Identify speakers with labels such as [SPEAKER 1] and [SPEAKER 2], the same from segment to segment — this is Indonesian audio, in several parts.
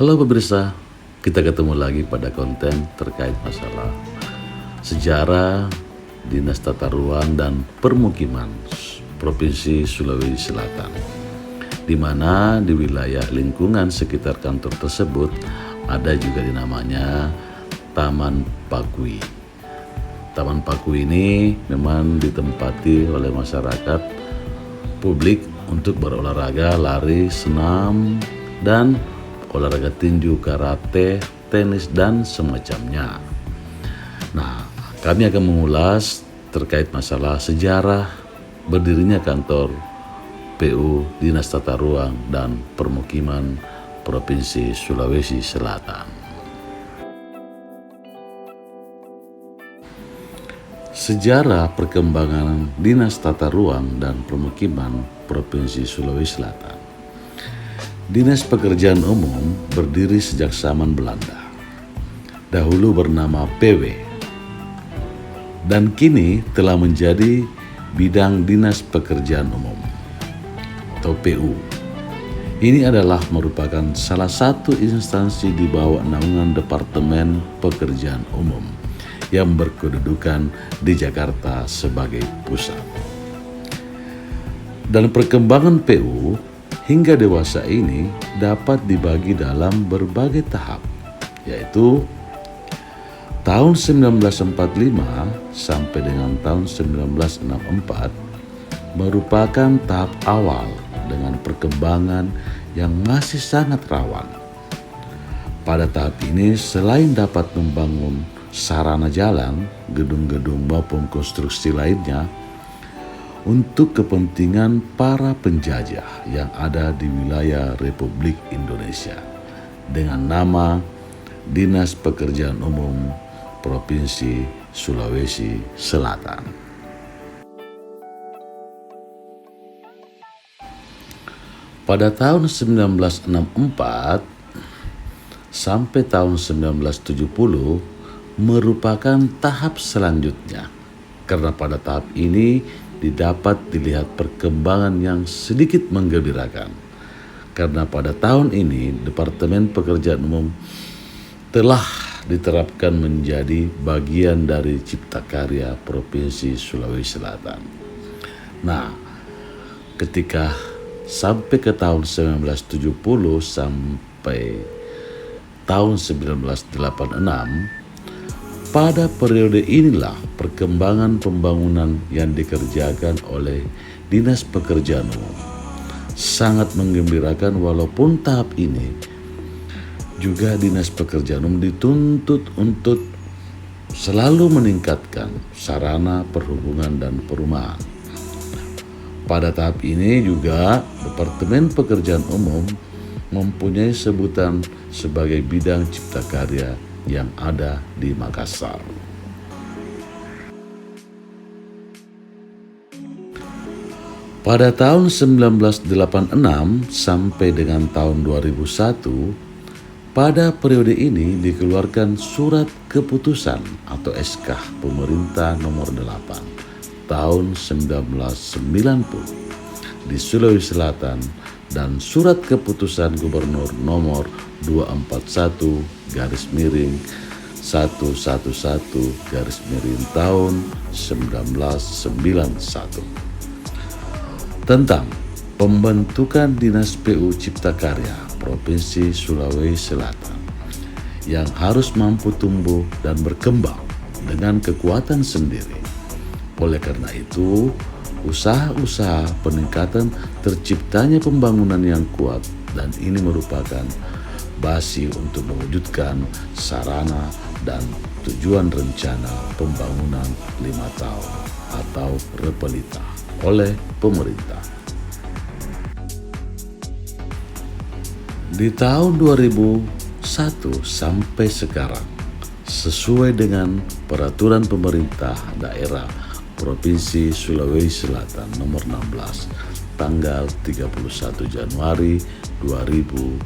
[SPEAKER 1] Halo pemirsa, kita ketemu lagi pada konten terkait masalah sejarah Dinas Tata Ruang dan Permukiman Provinsi Sulawesi Selatan, di mana di wilayah lingkungan sekitar kantor tersebut ada juga dinamanya Taman Pakui. Taman Pakui ini memang ditempati oleh masyarakat publik untuk berolahraga, lari, senam, dan olahraga tinju, karate, tenis, dan semacamnya. Nah, kami akan mengulas terkait masalah sejarah berdirinya kantor PU Dinas Tata Ruang dan Permukiman Provinsi Sulawesi Selatan. Sejarah perkembangan Dinas Tata Ruang dan Permukiman Provinsi Sulawesi Selatan. Dinas Pekerjaan Umum berdiri sejak zaman Belanda. Dahulu bernama PW dan kini telah menjadi Bidang Dinas Pekerjaan Umum atau PU. Ini adalah merupakan salah satu instansi di bawah naungan Departemen Pekerjaan Umum yang berkedudukan di Jakarta sebagai pusat. Dan perkembangan PU hingga dewasa ini dapat dibagi dalam berbagai tahap, yaitu tahun 1945 sampai dengan tahun 1964 merupakan tahap awal dengan perkembangan yang masih sangat rawan. Pada tahap ini selain dapat membangun sarana jalan, gedung-gedung maupun konstruksi lainnya untuk kepentingan para penjajah yang ada di wilayah Republik Indonesia dengan nama Dinas Pekerjaan Umum Provinsi Sulawesi Selatan. Pada tahun 1964 sampai tahun 1970 merupakan tahap selanjutnya, karena pada tahap ini didapat dilihat perkembangan yang sedikit menggembirakan, karena pada tahun ini Departemen Pekerjaan Umum telah diterapkan menjadi bagian dari Cipta Karya Provinsi Sulawesi Selatan. Nah, ketika sampai ke tahun 1970 sampai tahun 1986, pada periode inilah perkembangan pembangunan yang dikerjakan oleh Dinas Pekerjaan Umum sangat menggembirakan, walaupun tahap ini juga Dinas Pekerjaan Umum dituntut untuk selalu meningkatkan sarana perhubungan dan perumahan. Pada tahap ini juga Departemen Pekerjaan Umum mempunyai sebutan sebagai bidang cipta karya yang ada di Makassar. Pada tahun 1986 sampai dengan tahun 2001, pada periode ini dikeluarkan surat keputusan atau SK Pemerintah nomor 8 tahun 1990 di Sulawesi Selatan dan surat keputusan Gubernur nomor 241/111 tahun 1991 tentang pembentukan Dinas PU Cipta Karya Provinsi Sulawesi Selatan yang harus mampu tumbuh dan berkembang dengan kekuatan sendiri. Oleh karena itu, usaha-usaha peningkatan terciptanya pembangunan yang kuat, dan ini merupakan basi untuk mewujudkan sarana dan tujuan rencana pembangunan 5 tahun atau REPELITA oleh pemerintah. Di tahun 2001 sampai sekarang, sesuai dengan peraturan pemerintah daerah Provinsi Sulawesi Selatan nomor 16 tanggal 31 Januari 2001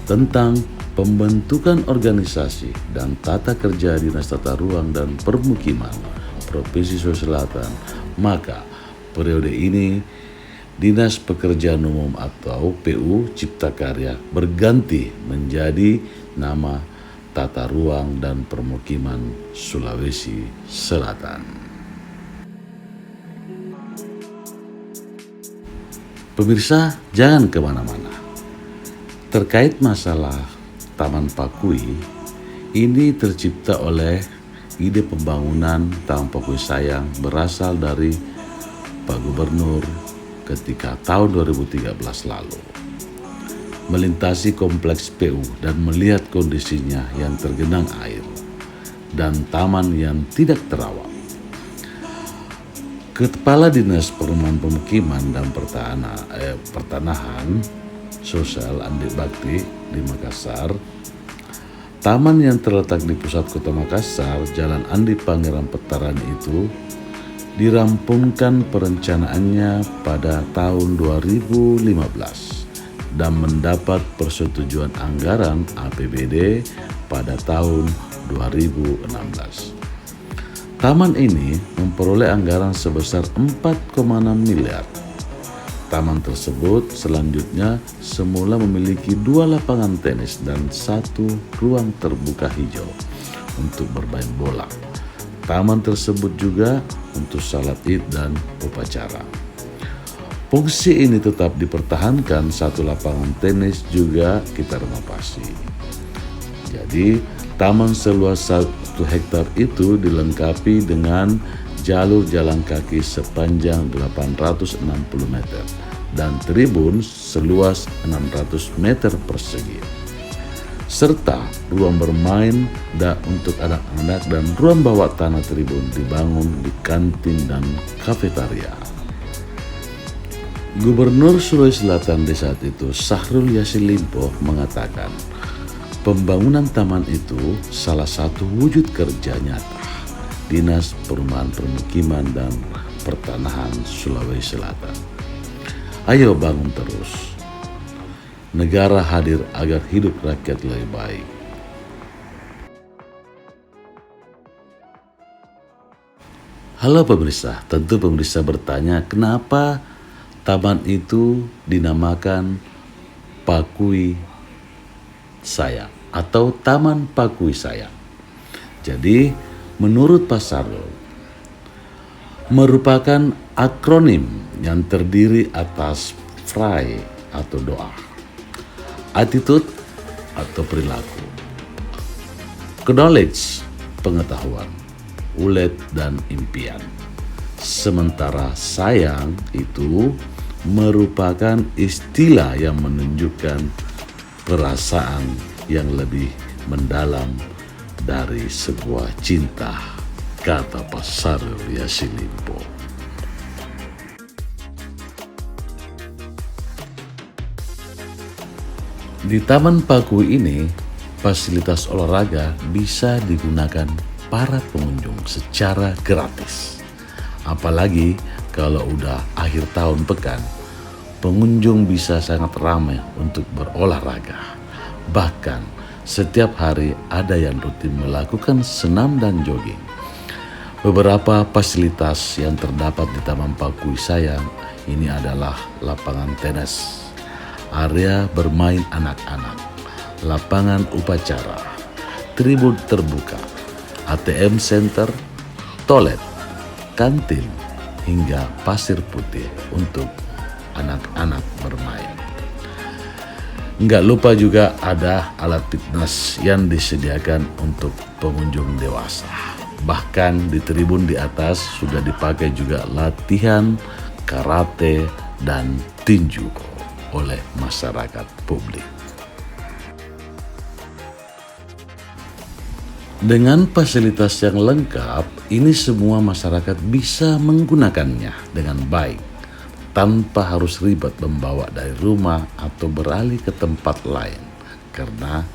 [SPEAKER 1] tentang pembentukan organisasi dan tata kerja Dinas Tata Ruang dan Permukiman Provinsi Sulawesi Selatan, maka periode ini Dinas Pekerjaan Umum atau PU Cipta Karya berganti menjadi nama Tata Ruang dan Permukiman Sulawesi Selatan. Pemirsa, jangan kemana-mana. Terkait masalah Taman Pakui, ini tercipta oleh ide pembangunan Taman Pakui Sayang berasal dari Pak Gubernur ketika tahun 2013 lalu. Melintasi kompleks PU dan melihat kondisinya yang tergenang air dan taman yang tidak terawat. Kepala Dinas Perumahan Pemukiman dan Pertanahan Sosial Andi Bakti di Makassar, taman yang terletak di pusat kota Makassar, Jalan Andi Pangeran Petaran itu dirampungkan perencanaannya pada tahun 2015 dan mendapat persetujuan anggaran APBD pada tahun 2016. Taman ini memperoleh anggaran sebesar 4,6 miliar. Taman tersebut selanjutnya semula memiliki 2 lapangan tenis dan 1 ruang terbuka hijau untuk bermain bola. Taman tersebut juga untuk salat Id dan upacara. Fungsi ini tetap dipertahankan, 1 lapangan tenis juga kita renovasi. Jadi, taman seluas 1 hektar itu dilengkapi dengan jalur jalan kaki sepanjang 860 meter dan tribun seluas 600 meter persegi, serta ruang bermain untuk anak-anak dan ruang bawah tanah tribun dibangun di kantin dan kafetaria. Gubernur Sulawesi Selatan di saat itu, Syahrul Yassin Limpo, mengatakan pembangunan taman itu salah satu wujud kerja nyata Dinas Perumahan Permukiman dan Pertanahan Sulawesi Selatan. Ayo bangun terus. Negara hadir agar hidup rakyat lebih baik. Halo pemirsa, tentu pemirsa bertanya kenapa taman itu dinamakan Pakui Sayang atau Taman Pakui Sayang. Jadi menurut Pak Syahrul, merupakan akronim yang terdiri atas FRAI atau doa, attitude atau perilaku, knowledge pengetahuan, ulet dan impian. Sementara sayang itu merupakan istilah yang menunjukkan perasaan yang lebih mendalam dari sebuah cinta, kata Pak Syahrul Yassin Limpo. Di Taman Pakui ini, fasilitas olahraga bisa digunakan para pengunjung secara gratis. Apalagi kalau udah akhir tahun pekan, pengunjung bisa sangat ramai untuk berolahraga. Bahkan setiap hari ada yang rutin melakukan senam dan jogging. Beberapa fasilitas yang terdapat di Taman Pakui Sayang ini adalah lapangan tenis, area bermain anak-anak, lapangan upacara, tribun terbuka, ATM center, toilet, kantin, hingga pasir putih untuk anak-anak bermain. Nggak lupa juga ada alat fitness yang disediakan untuk pengunjung dewasa. Bahkan di tribun di atas sudah dipakai juga latihan karate dan tinju oleh masyarakat publik. Dengan fasilitas yang lengkap, ini semua masyarakat bisa menggunakannya dengan baik, tanpa harus ribet membawa dari rumah atau beralih ke tempat lain, karena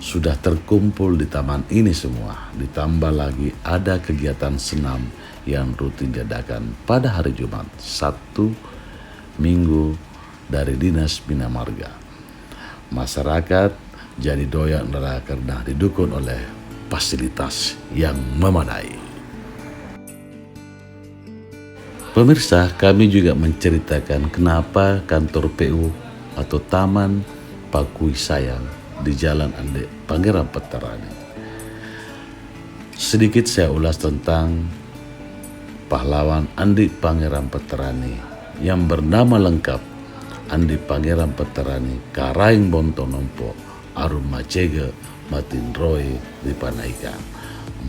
[SPEAKER 1] sudah terkumpul di taman ini semua. Ditambah lagi ada kegiatan senam yang rutin diadakan pada hari Jumat, Sabtu, Minggu dari Dinas Bina Marga. Masyarakat jadi doyan karena didukung oleh fasilitas yang memadai. Pemirsa, kami juga menceritakan kenapa kantor PU atau Taman Pakui Sayang di Jalan Andi Pangeran Petarani. Sedikit saya ulas tentang pahlawan Andi Pangeran Petarani yang bernama lengkap Andi Pangeran Petarani Karaing Bontonompo Arum Macege Matin Roy Ripanaika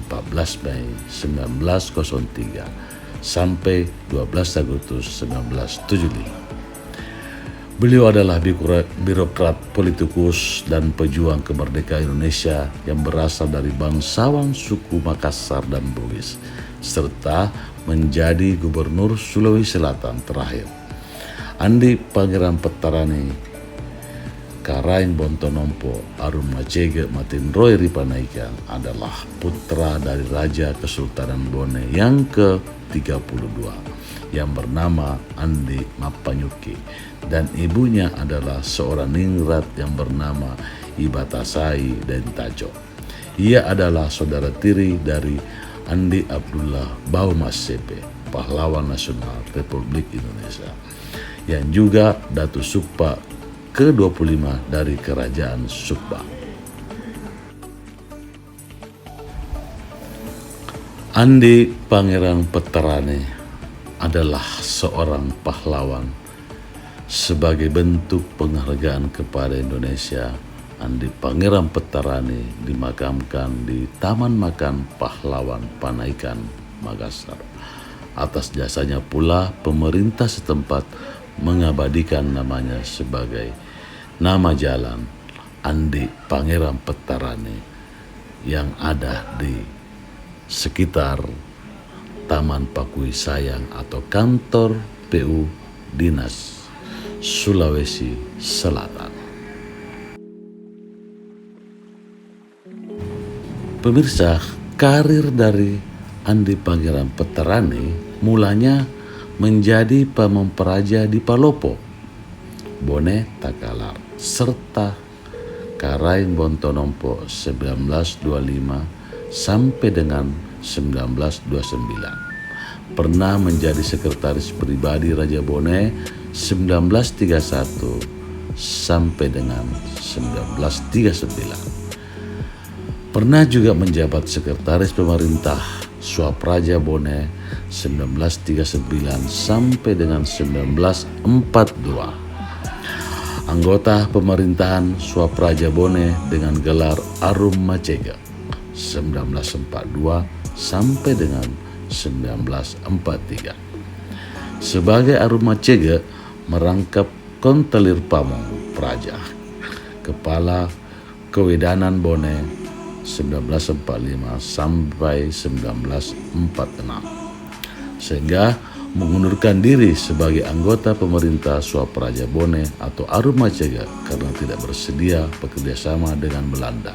[SPEAKER 1] 14 Mei 1903 sampai 12 Agustus 1975. Beliau adalah birokrat, politikus, dan pejuang kemerdekaan Indonesia yang berasal dari bangsawan suku Makassar dan Bugis, serta menjadi gubernur Sulawesi Selatan terakhir. Andi Pangeran Petarani Karaing Bontonompo Arum Macege Matin Roy Ripanaika adalah putra dari Raja Kesultanan Bone yang ke-32 yang bernama Andi Mapanyuki, dan ibunya adalah seorang ningrat yang bernama Ibatasai dan Tajo. Ia adalah saudara tiri dari Andi Abdullah Baumas Sepe, pahlawan nasional Republik Indonesia, yang juga Datu Sukpa ke-25 dari Kerajaan Sukba. Andi Pangeran Petarani adalah seorang pahlawan. Sebagai bentuk penghargaan kepada Indonesia, Andi Pangeran Petarani dimakamkan di Taman Makam Pahlawan Panaikan, Makassar. Atas jasanya pula pemerintah setempat mengabadikan namanya sebagai nama jalan Andi Pangeran Petarani yang ada di sekitar Taman Pakui Sayang atau kantor PU Dinas Sulawesi Selatan. Pemirsa, karir dari Andi Pangeran Petarani mulanya menjadi pamemperaja di Palopo, Bone Takalar, serta Karaing Bontonompo 1925 sampai dengan 1929. Pernah menjadi sekretaris pribadi Raja Bone 1931 sampai dengan 1939. Pernah juga menjabat sekretaris pemerintah Swapraja Bone 1939 sampai dengan 1942. Anggota pemerintahan Swapraja Bone dengan gelar Arum Macege 1942 sampai dengan 1943. Sebagai Arum Macege merangkap Kontelir Pamong Praja, Kepala Kewedanan Bone 1945 sampai 1946, sehingga mengundurkan diri sebagai anggota pemerintah Swapraja Bone atau Arum Macege karena tidak bersedia bekerjasama dengan Belanda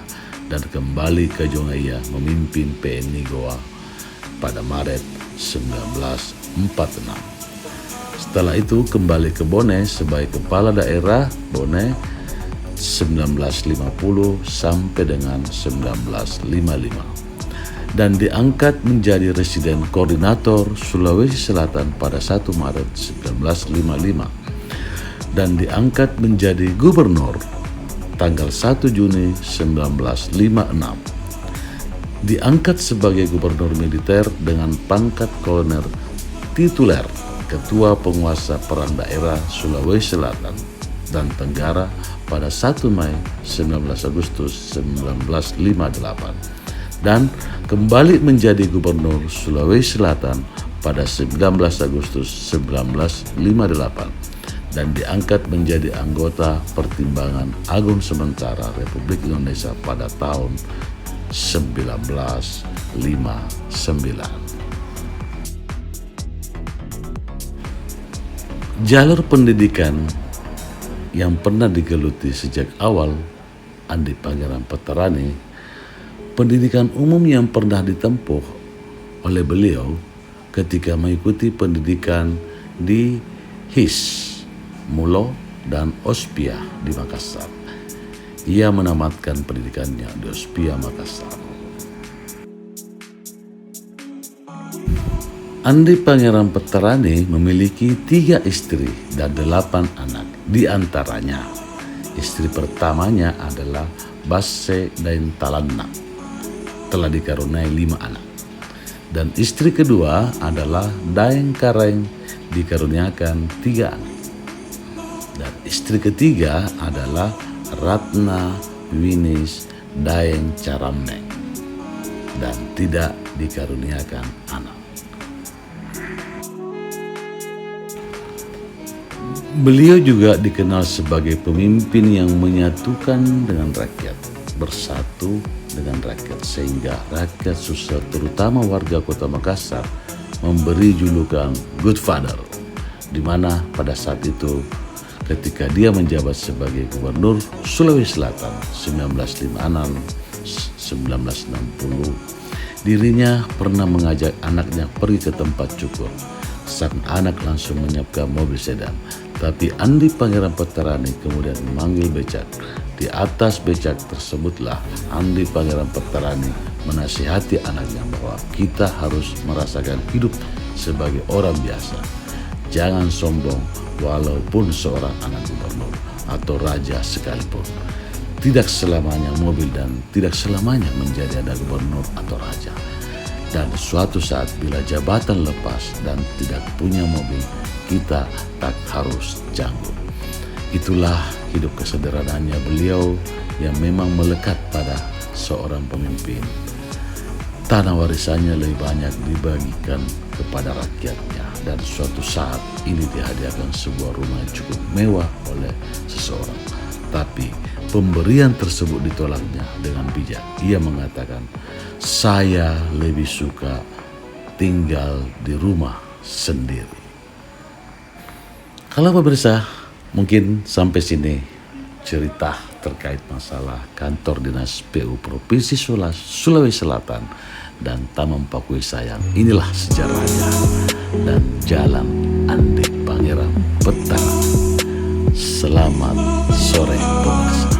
[SPEAKER 1] dan kembali ke Jongaya memimpin PNI Goa pada Maret 1946. Setelah itu kembali ke Bone sebagai kepala daerah Bone 1950 sampai dengan 1955 dan diangkat menjadi residen koordinator Sulawesi Selatan pada 1 Maret 1955 dan diangkat menjadi gubernur tanggal 1 Juni 1956. Diangkat sebagai gubernur militer dengan pangkat kolonel tituler, ketua penguasa perang daerah Sulawesi Selatan dan Tenggara pada 1 Mei 19 Agustus 1958 dan kembali menjadi gubernur Sulawesi Selatan pada 19 Agustus 1958 dan diangkat menjadi anggota Pertimbangan Agung Sementara Republik Indonesia pada tahun 1959. Jalur pendidikan yang pernah digeluti sejak awal Andi Pangeran Petarani, pendidikan umum yang pernah ditempuh oleh beliau ketika mengikuti pendidikan di HIS, Mulo, dan Ospia di Makassar. Ia menamatkan pendidikannya di Ospia Makassar. Andi Pangeran Petarani memiliki 3 istri dan 8 anak. Di antaranya, istri pertamanya adalah Basse Dain Talanna, telah dikaruniai 5 anak. Dan istri kedua adalah Daeng Kareng, dikaruniakan 3 anak. Dan istri ketiga adalah Ratna Winis Daeng Caramneng dan tidak dikaruniakan anak. Beliau juga dikenal sebagai pemimpin yang menyatukan dengan rakyat, bersatu dengan rakyat, sehingga rakyat susah, terutama warga Kota Makassar, memberi julukan Good Father, di mana pada saat itu ketika dia menjabat sebagai Gubernur Sulawesi Selatan 1956-1960, dirinya pernah mengajak anaknya pergi ke tempat cukur. Sang anak langsung menyiapkan mobil sedan, tapi Andi Pangeran Petarani kemudian memanggil becak. Di atas becak tersebutlah Andi Pangeran Petarani menasihati anaknya bahwa kita harus merasakan hidup sebagai orang biasa. Jangan sombong walaupun seorang anak gubernur atau raja sekalipun. Tidak selamanya mobil dan tidak selamanya menjadi anak gubernur atau raja. Dan suatu saat bila jabatan lepas dan tidak punya mobil, kita tak harus canggung. Itulah hidup kesederhanaannya beliau yang memang melekat pada seorang pemimpin. Tanah warisannya lebih banyak dibagikan kepada rakyatnya, dan suatu saat ini dihadiahkan sebuah rumah yang cukup mewah oleh seseorang. Tapi pemberian tersebut ditolaknya dengan bijak. Ia mengatakan, saya lebih suka tinggal di rumah sendiri. Kalau pemirsa, mungkin sampai sini cerita terkait masalah kantor dinas PU Provinsi Sulawesi Selatan dan Taman Pakui Sayang. Inilah sejarahnya dan jalan Andi Pangeran Petarani. Selamat sore pemirsa.